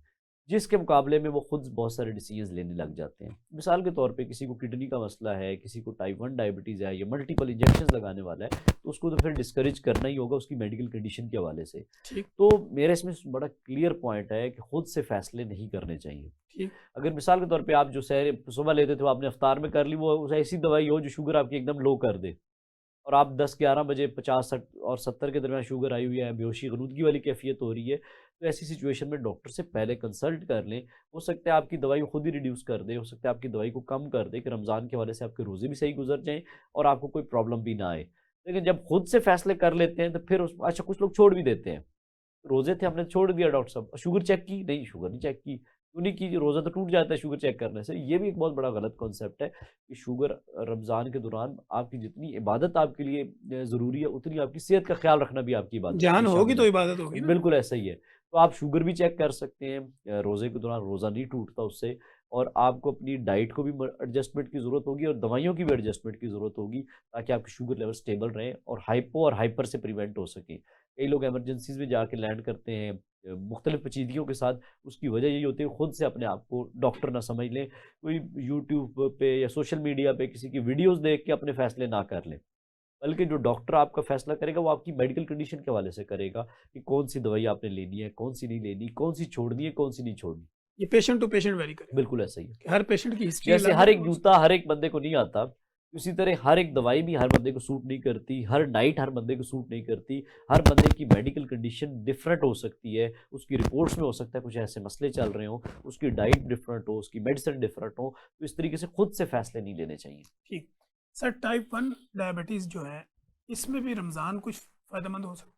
जिसके मुकाबले में वो खुद बहुत सारे डिसीज़न्स लेने लग जाते हैं। मिसाल के तौर पे किसी को किडनी का मसला है, किसी को टाइप 1 डायबिटीज़ है या मल्टीपल इंजेक्शंस लगाने वाला है, तो उसको तो फिर डिस्करेज करना ही होगा उसकी मेडिकल कंडीशन के हवाले से। ठीक तो मेरा इसमें बड़ा क्लियर पॉइंट है कि खुद से फ़ैसले नहीं करने चाहिए। ठीक अगर मिसाल के तौर पे आप जो सहर सुबह लेते थे वो आपने इफ्तार में कर ली, वो ऐसी दवाई हो जो शुगर आपकी एकदम लो कर दे और आप 10-11 बजे 50-60 और 70 के दरमियान शुगर आई हुई है, बेहोशी ग़नूदगी वाली कैफ़ियत हो रही है, तो ऐसी सिचुएशन में डॉक्टर से पहले कंसल्ट कर लें। हो सकता है आपकी दवाई खुद ही रिड्यूस कर दे, हो सकता है आपकी दवाई को कम कर दे कि रमज़ान के हवाले से आपके रोज़े भी सही गुज़र जाएँ और आपको कोई प्रॉब्लम भी ना आए। लेकिन जब खुद से फ़ैसले कर लेते हैं तो फिर उस अच्छा कुछ लोग छोड़ भी देते हैं। रोज़े थे हमने छोड़ दिया डॉक्टर साहब, शुगर चेक की? नहीं शुगर नहीं चेक की। उन्हीं की रोज़ा तो टूट जाता है शुगर चेक करने से। ये भी एक बहुत बड़ा गलत कॉन्सेप्ट है कि शुगर रमज़ान के दौरान आपकी जितनी इबादत आपके लिए ज़रूरी है, उतनी आपकी सेहत का ख्याल रखना भी आपकी इबादत में जान होगी शामिल तो है। इबादत होगी ना। बिल्कुल ऐसा ही है। तो आप शुगर भी चेक कर सकते हैं रोज़े के दौरान, रोज़ा नहीं टूटता उससे। और आपको अपनी डाइट को भी एडजस्टमेंट की ज़रूरत होगी और दवाइयों की भी एडजस्टमेंट की ज़रूरत होगी, ताकि आपके शुगर लेवल स्टेबल रहें और हाइपो और हाइपर से प्रिवेंट हो सके। कई लोग इमरजेंसीज़ में जाके लैंड करते हैं मुख्तलिफ पेचीदगियों के साथ। उसकी वजह यही होती है खुद से अपने आप को डॉक्टर ना समझ लें, कोई यूट्यूब पे या सोशल मीडिया पे किसी की वीडियोज़ देख के अपने फ़ैसले ना कर लें। बल्कि जो डॉक्टर आपका फ़ैसला करेगा वो आपकी मेडिकल कंडीशन के हवाले से करेगा कि कौन-सी दवाई आपने लेनी है, कौन-सी नहीं लेनी, कौन-सी छोड़नी है, कौन-सी नहीं छोड़नी। ये पेशेंट टू पेशेंट वेरी करेगा बिल्कुल ऐसा ही है। कि हर पेशेंट की हिस्ट्री जैसे अलग हर है एक और जूता हर एक बंदे को नहीं आता, उसी तरह हर एक दवाई भी हर बंदे को सूट नहीं करती, हर डाइट हर बंदे को सूट नहीं करती, हर बंदे की मेडिकल कंडीशन डिफरेंट हो सकती है, उसकी रिपोर्ट्स में हो सकता है कुछ ऐसे मसले चल रहे हों, उसकी डाइट डिफरेंट हो, उसकी मेडिसिन डिफरेंट हो, तो इस तरीके से खुद से फैसले नहीं लेने चाहिए। ठीक। सर टाइप 1 डायबिटीज़ जो है, इसमें भी रमज़ान कुछ फ़ायदेमंद हो सकता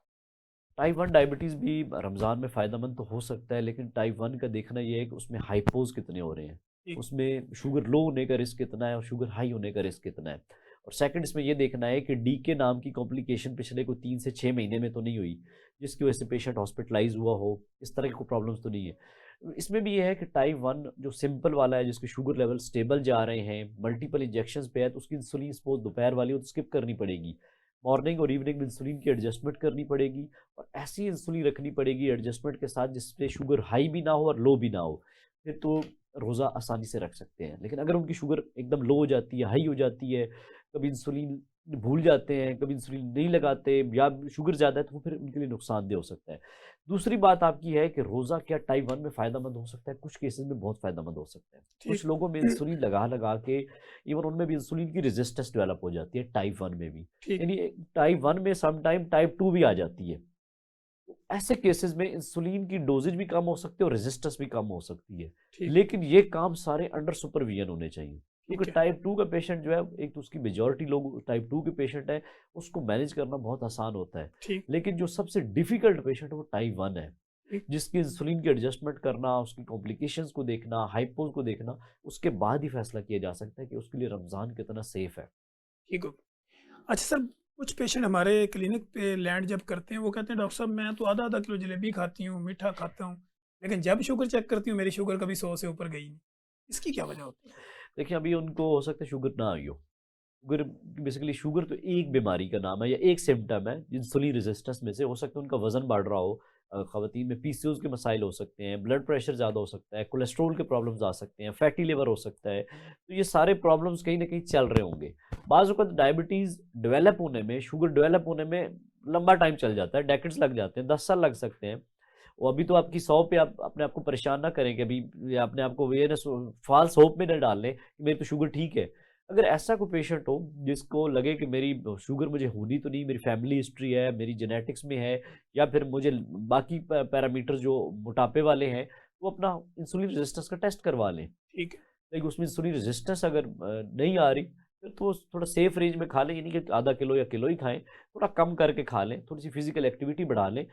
टाइप 1 डायबिटीज़ भी रमज़ान में फ़ायदेमंद तो हो सकता है, लेकिन टाइप 1 का देखना ये है कि उसमें हाइपोज़ कितने हो रहे हैं। है? ठीक, उसमें शुगर लो होने का रिस्क कितना है और शुगर हाई होने का रिस्क कितना है। और सेकंड इसमें ये देखना है कि डीके नाम की कॉम्प्लिकेशन पिछले कोई 3 से 6 महीने में तो नहीं हुई, जिसकी वजह से पेशेंट हॉस्पिटलाइज़ हुआ हो, इस तरह की कोई प्रॉब्लम्स तो नहीं है। इसमें भी ये है कि टाइप 1 जो सिंपल वाला है, जिसके शुगर लेवल स्टेबल जा रहे हैं, मल्टीपल इंजेक्शंस पे है, तो उसकी इंसुलिन सपोज़ दोपहर वाली हो तो स्किप करनी पड़ेगी। मॉर्निंग और इवनिंग में इंसुलिन की एडजस्टमेंट करनी पड़ेगी और ऐसी इंसुलिन रखनी पड़ेगी एडजस्टमेंट के साथ जिससे शुगर हाई भी ना हो और लो भी ना हो। फिर तो रोज़ा आसानी से रख सकते हैं। लेकिन अगर उनकी शुगर एकदम लो हो जाती है, हाई हो जाती है, कभी इंसुलिन भूल जाते हैं, कभी इंसुलिन नहीं लगाते या शुगर ज़्यादा है, तो वो फिर उनके लिए नुकसानदेह हो सकता है। दूसरी बात आपकी है कि रोज़ा क्या टाइप 1 में फ़ायदेमंद हो सकता है? कुछ केसेज़ में बहुत फ़ायदेमंद हो सकता है। कुछ ठीक। लोगों में इंसुलिन लगा-लगा के इवन उनमें भी इंसुलिन की रेजिस्टेंस डेवलप हो जाती है टाइप 1 में भी। ठीक, यानी टाइप 1 में सम टाइम टाइप 2 भी आ जाती है। तो ऐसे केसेस में इंसुलिन की डोज़ेज भी कम हो सकती है और रेजिस्टेंस भी कम हो सकती है। ठीक, लेकिन ये काम सारे अंडर सुपरविज़न होने चाहिए। क्योंकि ठीक है, टाइप 2 का पेशेंट जो है, एक तो उसकी मेजॉरिटी लोग टाइप 2 के पेशेंट हैं, उसको मैनेज करना बहुत आसान होता है। ठीक, लेकिन जो सबसे डिफ़िकल्ट पेशेंट है वो टाइप 1 है, ठीक, जिसकी इंसुलिन की एडजस्टमेंट करना, उसकी कॉम्प्लिकेशंस को देखना, हाइपोज़ को देखना, उसके बाद ही फैसला किया जा सकता है कि उसके लिए रमज़ान कितना सेफ़ है। ठीक हो गया। अच्छा सर, कुछ पेशेंट हमारे क्लिनिक पे लैंड जब करते हैं, वो कहते हैं डॉक्टर साहब मैं तो आधा-आधा किलो जलेबी खाती हूँ, मीठा खाता हूँ, लेकिन जब शुगर चेक करती हूँ मेरी शुगर कभी 100 से ऊपर गई नहीं। इसकी क्या वजह होती है? देखिए, अभी उनको हो सकता है शुगर ना आई हो। शुगर बेसिकली शुगर तो एक बीमारी का नाम है या एक सिम्पटम है इंसुलिन रेजिस्टेंस में से। हो सकता है उनका वज़न बढ़ रहा हो, ख़वातीन में पीसीओएस के मसाइल हो सकते हैं, ब्लड प्रेशर ज़्यादा हो सकता है, कोलेस्ट्रॉल के प्रॉब्लम्स आ सकते हैं, फैटी लिवर हो सकता है। तो ये सारे प्रॉब्लम्स कहीं न कहीं चल रहे होंगे। बाज़ वक़्त डायबिटीज़ डेवलप होने में, शुगर डेवलप होने में लंबा टाइम चल जाता है, डेकेड्स लग जाते हैं, 10 साल लग सकते हैं। और अभी तो आपकी 100 पे आप अपने आप को परेशान ना करें कि अभी या अपने आप को ये ना फ़ाल्स होप में ना डाल लें कि मेरी तो शुगर ठीक है। अगर ऐसा कोई पेशेंट हो जिसको लगे कि मेरी शुगर मुझे होनी तो नहीं, मेरी फैमिली हिस्ट्री है, मेरी जेनेटिक्स में है या फिर मुझे बाकी पैरामीटर जो मोटापे वाले हैं, वो अपना इंसुलिन रेजिस्टेंस का टेस्ट करवा लें। ठीक है, देखिए उसमें इंसुलिन रेजिस्टेंस अगर नहीं आ रही, फिर तो थोड़ा सेफ रेंज में खा लें, ये नहीं कि आधा किलो या किलो ही खाएँ, थोड़ा कम करके खा लें, थोड़ी-सी फिज़िकल एक्टिविटी बढ़ा लें।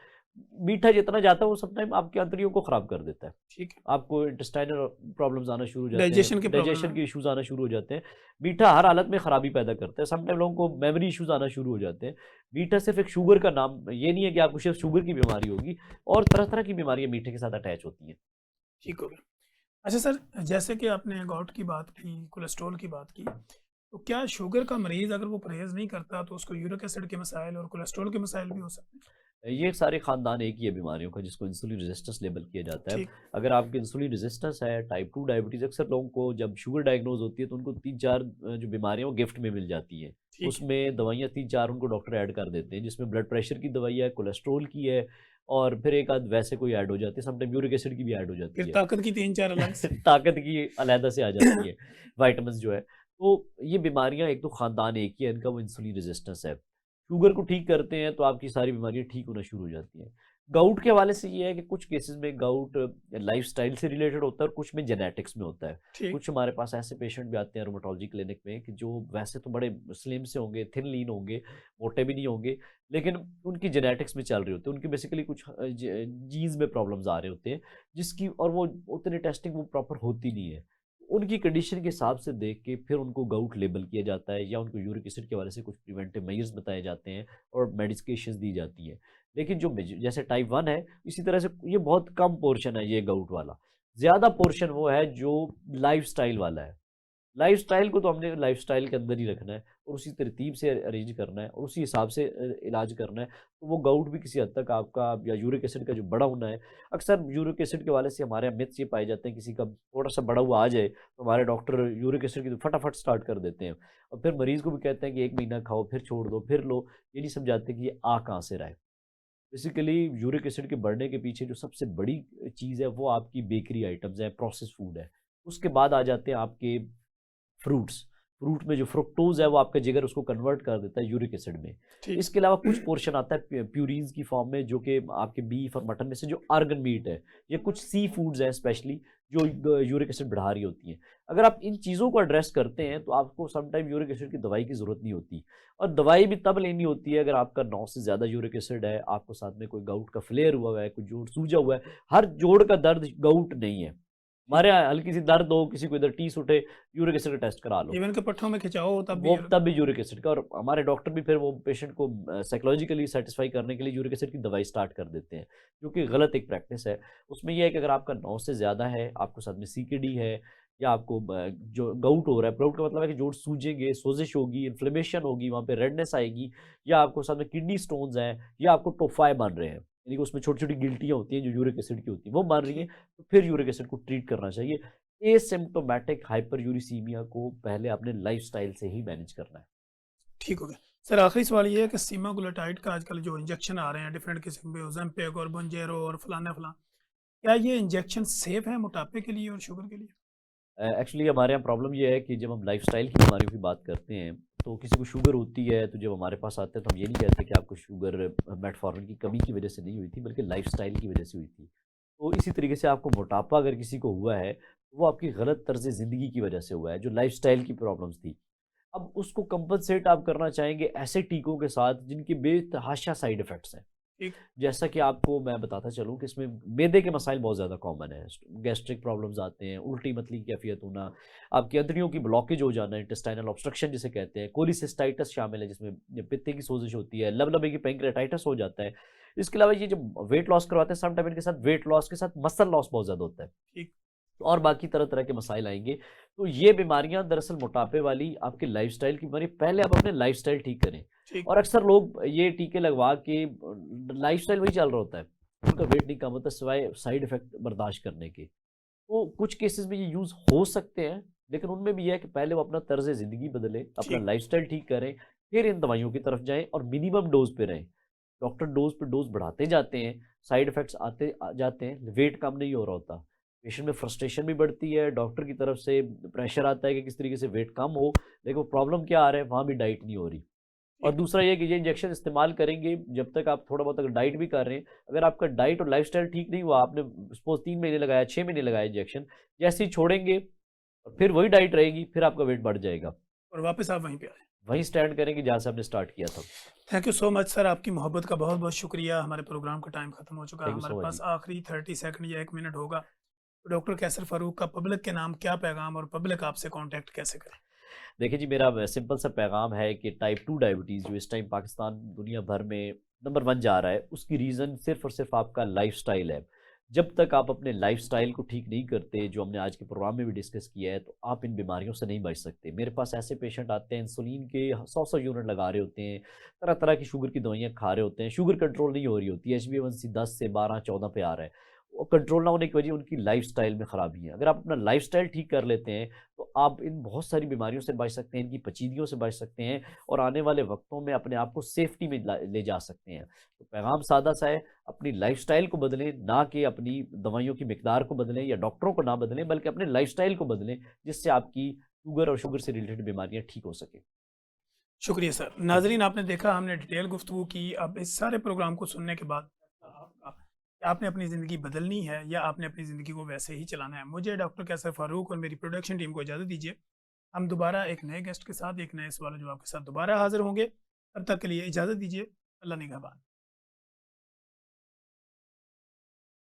मीठा जितना जाता है वो समटाइम आपकी आंतड़ियों को ख़राब कर देता है। ठीक है। आपको इंटेस्टाइनल प्रॉब्लम्स आना शुरू हो जाते हैं, डाइजेशन के प्रॉब्लम डाइजेशन है। के इश्यूज़ आना शुरू हो जाते हैं। मीठा हर हालत में ख़राबी पैदा करता है, समटाइम लोगों को मेमोरी इश्यूज़ आना शुरू हो जाते हैं। मीठा सिर्फ़ एक शुगर का नाम ये नहीं है कि आपको सिर्फ़ शुगर की बीमारी होगी और तरह-तरह की बीमारियाँ मीठे के साथ अटैच होती हैं। ठीक हो गया। अच्छा सर, जैसे कि आपने गॉट की बात की, कोलेस्ट्रॉल की बात की, तो क्या शुगर का मरीज़ अगर वो परहेज़ नहीं करता तो उसको यूरिक एसिड के मसाइल और कोलेस्ट्रॉल के मसाइल भी हो सकते हैं? ये सारे ख़ानदान एक ही है बीमारियों का जिसको इंसुलिन रेजिस्टेंस लेबल किया जाता है। ठीक, अगर आपकी इंसुलिन रेजिस्टेंस है, टाइप 2 डायबिटीज़ अक्सर लोगों को जब शुगर डायग्नोज़ होती है तो उनको 3-4 जो बीमारियाँ हैं वो गिफ्ट में मिल जाती हैं। ठीक है, उसमें दवाइयाँ 3-4 उनको डॉक्टर ऐड कर देते हैं जिसमें ब्लड प्रेशर की दवाई है, कोलेस्ट्रॉल की है और फिर एक आध वैसे कोई ऐड हो जाती है, समटाइम यूरिक एसिड की भी ऐड हो फिर जाती है। ताकत की 3-4 अलग से। ताकत की अलहदा से आ जाती है, विटामिन्स जो है। तो ये बीमारियाँ एक तो ख़ानदान एक ही है, इनका वो इंसुलिन रेजिस्टेंस है। शुगर को ठीक करते हैं तो आपकी सारी बीमारियाँ ठीक होना शुरू हो जाती हैं। गाउट के हवाले से ये है कि कुछ केसेस में गाउट लाइफस्टाइल से रिलेटेड होता है और कुछ में जेनेटिक्स में होता है। ठीक। कुछ हमारे पास ऐसे पेशेंट भी आते हैं रूमेटोलॉजी क्लिनिक में कि जो वैसे तो बड़े स्लिम से होंगे, थिन लीन होंगे, मोटे भी नहीं होंगे, लेकिन उनकी जेनेटिक्स में चल रही होती है। उनकी बेसिकली कुछ जीन्स में प्रॉब्लम्स आ रहे होते हैं, जिसकी और वो उतनी टेस्टिंग वो प्रॉपर होती नहीं है। उनकी कंडीशन के हिसाब से देख के फिर उनको गाउट लेबल किया जाता है या उनको यूरिक एसिड के हवाले से कुछ प्रिवेंटिव मेजर्स बताए जाते हैं और मेडिकेशंस दी जाती हैं। लेकिन जो जैसे टाइप 1 है, इसी तरह से ये बहुत कम पोर्शन है ये गाउट वाला। ज़्यादा पोर्शन वो है जो लाइफ़स्टाइल वाला है। लाइफ़स्टाइल को तो हमने लाइफ़स्टाइल के अंदर ही रखना है और उसी तरतीब से अरेंज करना है और उसी हिसाब से इलाज करना है। तो वो गाउट भी किसी हद तक आपका या यूरिक एसिड का जो बड़ा होना है, अक्सर यूरिक एसिड के हवाले से हमारे यहाँ मिथ्स ये पाए जाते हैं, किसी का थोड़ा-सा बड़ा हुआ आ जाए, तो हमारे डॉक्टर यूरिक एसिड की तो फटाफट स्टार्ट कर देते हैं और फिर मरीज़ को भी कहते हैं कि 1 महीना खाओ, फिर छोड़ दो, फिर लो। ये नहीं समझाते कि ये आ कहाँ से रहा है। बेसिकली यूरिक एसिड के बढ़ने के पीछे जो सबसे बड़ी चीज़ है वो आपकी बेकरी आइटम्स हैं, प्रोसेस्ड फूड है। उसके बाद आ जाते हैं आपके फ्रूट्स। फ्रूट में जो फ्रुक्टोज़ है वो आपका जिगर उसको कन्वर्ट कर देता है यूरिक एसिड में। ठीक। इसके अलावा कुछ पोर्शन आता है प्यूरीन्स की फॉर्म में, जो कि आपके बीफ और मटन में से जो ऑर्गन मीट है, या कुछ सी फूड्स हैं स्पेशली जो यूरिक एसिड बढ़ा रही होती हैं। अगर आप इन चीज़ों को एड्रेस करते हैं तो आपको सम टाइम यूरिक एसिड की दवाई की ज़रूरत नहीं होती और दवाई भी तब लेनी होती है अगर आपका 9 से ज़्यादा यूरिक एसिड है, आपको साथ में कोई गाउट का फ्लेयर हुआ है, कोई जोड़ सूजा हुआ है। हर जोड़ का दर्द गाउट नहीं है। हमारे यहाँ हल्की सी दर्द हो, किसी को इधर टीस उठे, यूरिक एसिड का टेस्ट करा लो। इवन के पट्ठों में खिंचाव हो तब भी वो तब भी यूरिक एसिड का, और हमारे डॉक्टर भी फिर वो पेशेंट को साइकोलॉजिकली सेटिस्फाई करने के लिए यूरिक एसिड की दवाई स्टार्ट कर देते हैं, जो कि गलत एक प्रैक्टिस है। उसमें ये है कि अगर आपका 9 से ज़्यादा है, आपको साथ में सीकेडी है या आपको जो गाउट हो रहा है, गाउट का मतलब है कि जोड़ सूजेंगे, सोजिश होगी, इन्फ्लेमेशन होगी, वहाँ पे रेडनेस आएगी, या आपको साथ में किडनी स्टोन्स हैं, या आपको टोफाए बन रहे हैं, यानी कि उसमें छोटी-छोटी गिल्टियाँ होती हैं जो यूरिक एसिड की होती हैं, वो बन रही हैं, तो फिर यूरिक एसिड को ट्रीट करना चाहिए। एसिम्प्टोमेटिक हाइपरयूरिसीमिया को पहले अपने लाइफ़स्टाइल से ही मैनेज करना है। ठीक हो गया। सर आखिरी सवाल ये है कि सेमाग्लूटाइड का आजकल जो इंजेक्शन आ रहे हैं डिफरेंट किस्म के, ओज़ेम्पिक और मोंजेरो और फलाना-फलाना, क्या ये इंजेक्शन सेफ है मोटापे के लिए और शुगर के लिए? एक्चुअली हमारे यहाँ प्रॉब्लम ये है कि जब हम लाइफ़स्टाइल की बीमारियों की बात करते हैं, तो किसी को शुगर होती है, तो जब हमारे पास आते हैं तो हम ये नहीं कहते कि आपको शुगर मेटफॉर्मिन की कमी की वजह से नहीं हुई थी, बल्कि लाइफ़स्टाइल की वजह से हुई थी। तो इसी तरीके से आपको मोटापा अगर किसी को हुआ है, तो वो आपकी गलत तर्ज़ ज़िंदगी की वजह से हुआ है, जो लाइफ़स्टाइल की प्रॉब्लम्स थी। अब उसको कंपनसेट आप करना चाहेंगे ऐसे टीकों के साथ जिनके बेतहाशा साइड इफ़ेक्ट्स हैं। ठीक। जैसा कि आपको मैं बताता चलूँ कि इसमें मैदे के मसाइल बहुत ज़्यादा कॉमन है। गैस्ट्रिक प्रॉब्लम्स आते हैं, उल्टी मतली की कैफ़ियत होना, आपकी अंतड़ियों की ब्लॉकेज हो जाना, इंटेस्टाइनल ऑब्स्ट्रक्शन जिसे कहते हैं, कोलिसिस्टाइटिस शामिल है जिसमें पित्ते की सोजिश होती है, लबलबे की पैंक्रियाटाइटिस हो जाता है। इसके अलावा ये जब वेट लॉस करवाते हैं, सम टाइम इनके साथ वेट लॉस के साथ मसल लॉस बहुत ज़्यादा होता है। ठीक। और बाकी तरह-तरह के मसाइल आएँगे। तो ये बीमारियाँ दरअसल मोटापे वाली आपकी लाइफ़स्टाइल की बीमारी, पहले आप अपने लाइफ़स्टाइल ठीक करें। ठीक। और अक्सर लोग ये टीके लगवा के लाइफ़स्टाइल वही चल रहा होता है। उनका वेट नहीं कम होता सिवाय साइड इफ़ेक्ट बर्दाश्त करने के। तो कुछ केसेज़ में ये यूज़ हो सकते हैं, लेकिन उनमें भी ये है कि पहले वो अपना तर्ज़ ज़िंदगी बदलें, अपना ठीक। लाइफ़स्टाइल ठीक करें, फिर इन दवाइयों की तरफ जाएँ और मिनिमम डोज़ पे रहें। डॉक्टर डोज़ पे डोज़ बढ़ाते जाते हैं, साइड इफ़ेक्ट्स आते जाते हैं, वेट कम नहीं हो रहा होता। पेशेंट में फ्रस्ट्रेशन भी बढ़ती है, डॉक्टर की तरफ से प्रेशर आता है कि किस तरीके से वेट कम हो, लेकिन वो प्रॉब्लम क्या आ रहा है, वहाँ भी डाइट नहीं हो रही। और ठीक। दूसरा ये है कि ये इंजेक्शन इस्तेमाल करेंगे जब तक आप थोड़ा बहुत अगर डाइट भी कर रहे हैं, अगर आपका डाइट और लाइफ़स्टाइल ठीक नहीं हुआ, आपने सपोज़ 3 महीने लगाया, 6 महीने लगाया इंजेक्शन, जैसे ही छोड़ेंगे, फिर वही डाइट रहेगी, फिर आपका वेट बढ़ जाएगा। और वापस आप वहीं पे आए। वहीं स्टैंड करेंगे जहाँ से आपने स्टार्ट किया था। Thank you so much sir, आपकी मोहब्बत का बहुत-बहुत शुक्रिया। हमारे प्रोग्राम का टाइम खत्म हो चुका है। थैंक यू हमारे सो मच पास जी। आखिरी 30 सेकंड या 1 मिनट होगा। तो डॉक्टर कैसर फ़ारूक का पब्लिक के नाम क्या पैगाम और पब्लिक आपसे कॉन्टैक्ट कैसे करे? देखिए जी, मेरा सिंपल सा पैगाम है कि टाइप 2 डायबिटीज़ जो इस टाइम पाकिस्तान दुनिया भर में नंबर 1 जा रहा है, उसकी रीज़न सिर्फ़ और सिर्फ़ आपका लाइफ़स्टाइल है। जब तक आप अपने लाइफ़स्टाइल को ठीक नहीं करते, जो हमने आज के प्रोग्राम में भी डिस्कस किया है, तो आप इन बीमारियों से नहीं बच सकते। मेरे पास ऐसे पेशेंट आते हैं, इंसुलिन के 100-100 यूनिट लगा रहे होते हैं, तरह-तरह की शुगर की दवाइयाँ खा रहे होते हैं, शुगर कंट्रोल नहीं हो रही होती है, HbA1c 10 से 12-14 पे आ रहा है। वो कंट्रोल ना होने की वजह उनकी लाइफ़स्टाइल में ख़राबी है। अगर आप अपना लाइफ़स्टाइल ठीक कर लेते हैं, तो आप इन बहुत सारी बीमारियों से बच सकते हैं, इनकी पेचीदगियों से बच सकते हैं और आने वाले वक्तों में अपने आप को सेफ्टी में ले जा सकते हैं। तो पैगाम सादा-सा है, अपनी लाइफ़स्टाइल को बदलें, ना कि अपनी दवाइयों की मिकदार को बदलें या डॉक्टरों को ना बदलें, बल्कि अपने लाइफ़स्टाइल को बदलें, जिससे आपकी शुगर और शुगर से रिलेटेड बीमारियाँ ठीक हो सकें। शुक्रिया सर। Thank you. नाज़रीन आपने देखा हमने डिटेल गुफ्तगू की। अब इस सारे प्रोग्राम को सुनने के बाद आपका कि आपने अपनी ज़िंदगी बदलनी है या आपने अपनी ज़िंदगी को वैसे ही चलाना है। मुझे डॉक्टर कैसर फ़ारूक और मेरी प्रोडक्शन टीम को इजाज़त दीजिए। हम दोबारा एक नए गेस्ट के साथ, एक नए सवाल-ओ-जवाब के साथ दोबारा हाज़िर होंगे। तब तक के लिए इजाज़त दीजिए। अल्लाह निगहबान।